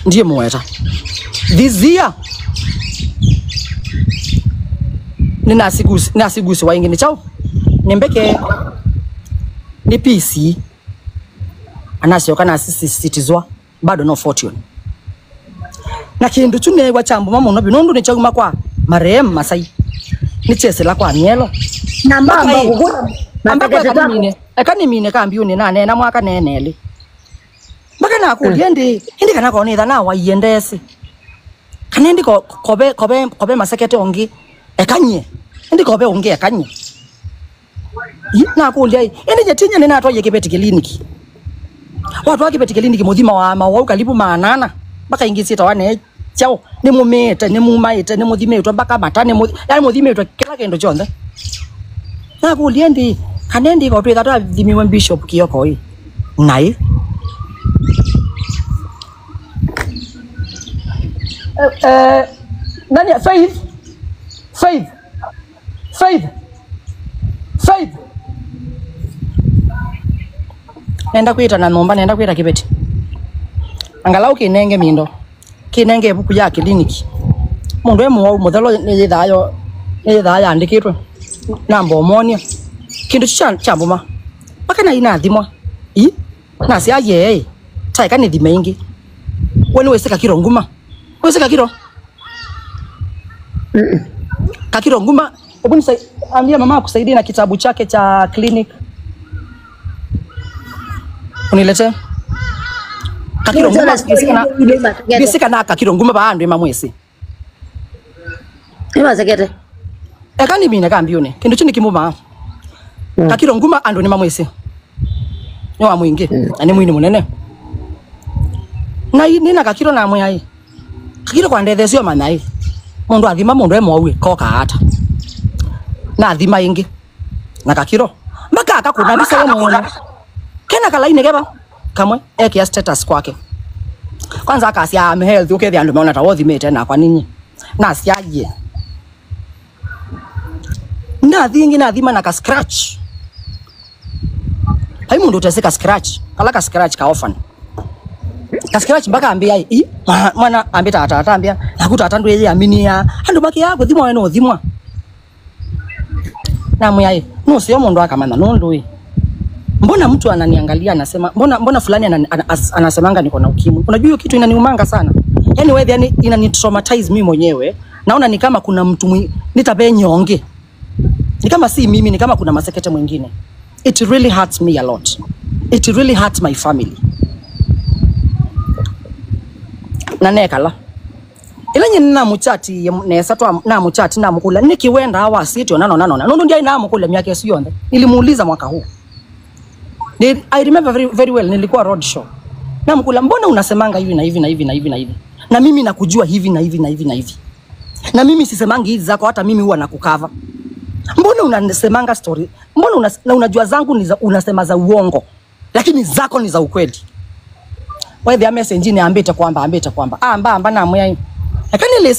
ndiye mweta this year ninasigusi waingi ni chao nimbeke ni PC anasyoka na sisitizwa bado no fortune na kindu chunegwa chambo mama no binondu ni chaguma kwa marehemu Masai ni chesela kwa mielo na mama kugura akani mine kambiuni na nena mwaka nenele baka na kulia ndi kana ko nitha na waiendese kana ndi kobe masekete ongi ekanye ndi kobe ongi ekanye na kulia ndi jetinya nena atwaye kibeti kliniki watu wake kibeti kliniki muthima wa mawa karibu manana baka ingisi tawane chao ni mumete ni mumaite ni muthimetwa baka matane yani muthimetwa kila kendo chonde na kulia ndi kana ndi ko twitha thimiwe Bishop Kioko hii nai nani Faith nenda kuita na nomba nenda kuita kibeti angalau kinenge mindo kinenge buku ya kliniki mundu emu muthelo ni thaya andikitwe namba omonia kindu chambuma baka na ina thimwa na sia ye taika ni thime ingi wenu weseka kiro nguma weseka kiro kakiro nguma hebu ambia mama akusaidia na kitabu chake cha clinic unilete kakiro nguma bisika na kakiro nguma baandu mamwesi ema sekete ekani mina kambione kindu chini kimuma kakiro nguma ando ni mamwesi nyo amwingi ani mwini munene na nina kakiro na amwe kakiro kwa ndethesio manai mundu athima mundu emwe koka hata na athima ingi na kakiro maka akakuna bisa mwana kena kalaine geba kamwe eki status kwake kwanza akasia am health ukethi andu maona tawothimete na kwa nini na asiaje na thingi na thima na ka scratch hai mundu uteseka scratch kala ka scratch ka orphan ka scratch mpaka ambia mwana ambita atambia nakuta atandu yeye aminia andu baki yako thimwa weno thimwa na muyai no sio mundu akamana no ndui mbona mtu ananiangalia anasema mbona fulani anasemanga niko na ukimwi unajua hiyo kitu inaniumanga sana yani wewe yani inani traumatize mimi mwenyewe naona ni kama kuna mtu nitabe nyonge ni kama si mimi ni kama kuna masekete mwingine it really hurts me a lot it really hurts my family na nekala ilenye nina muchati nesa twa na muchati na mukula nikiwenda hawa sitio nano nundu ndia ina mukula miaka sio yonde nilimuuliza mwaka huu I remember very well nilikuwa road show na mkula mbona unasemanga hivi na hivi na hivi na hivi na hivi na mimi nakujua hivi na hivi na hivi na hivi na mimi sisemangi hizi zako hata mimi huwa nakukava mbona unasemanga story mbona unajua zangu ni unasema za uongo lakini zako ni za ukweli wewe the message ni ambete kwamba amba na moya lakini ile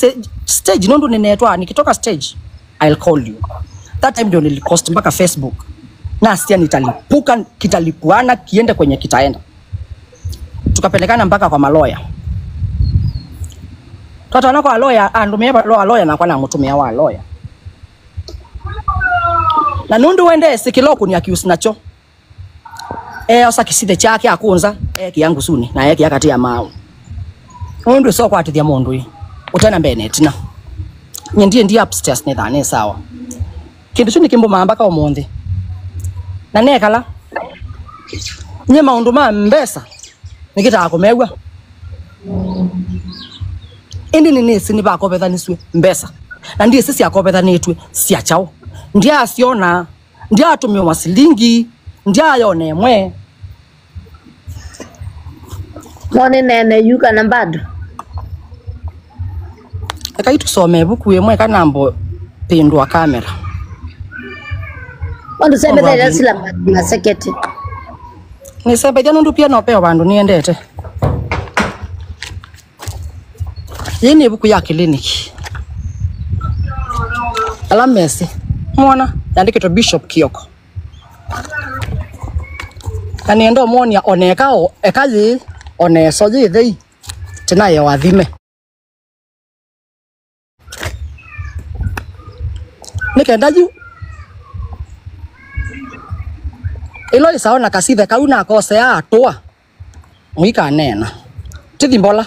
stage nondo ninetwa nikitoka stage I'll call you that time ndio nilipost mpaka Facebook na asia nitalipuka kitalipuana kiende kwenye kitaenda tukapelekana mpaka kwa maloya tata kwa lawyer andumia lawyer na kwa na mtumia wa lawyer na nundu wende sikiloku ni akiusi nacho osa kiside chake akunza kiyangu suni na yake yakati ya mao nundu so kwa atithia mundu yi utana Bennett na ndiye upstairs ni thane sawa kindu chuni kimbo mambaka omonde na nekala nye maundu ma mbesa nikita kumegwa indi nisi ni bakobethaniswe mbesa na ndiye sisi akobethanitwe cia chao ndiye asiona ndiye atumio masilingi ndiye ayone mwe mone nene yuka na bado akaitu some buku yemwe kanambo pindwa kamera wandu sebe thaira sila na sekete ni sebe jana ndu pia no peo bandu niendete yini buku ya kliniki alamesi mwana yandikitwa Bishop Kioko kaniendo monia onekao ekazi oneso jithei tena ya wathime nikenda ju ilo isaona kasithe kauna akosea atwa mwika nena tithimbola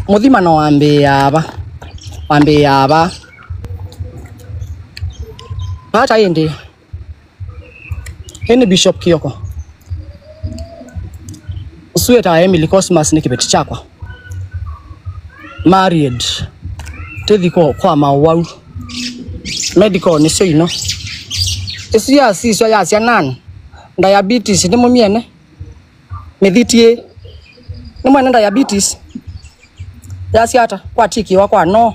muthima no wambe yaba hata indi hini Bishop Kioko usueta Emily Cosmas ni kibeti chakwa married tithiko kwa mawau medical ni sino isia siswa ya sianan diabetes ni mumiene medhitie ni mwana diabetes ya siata kwa tiki wakwa no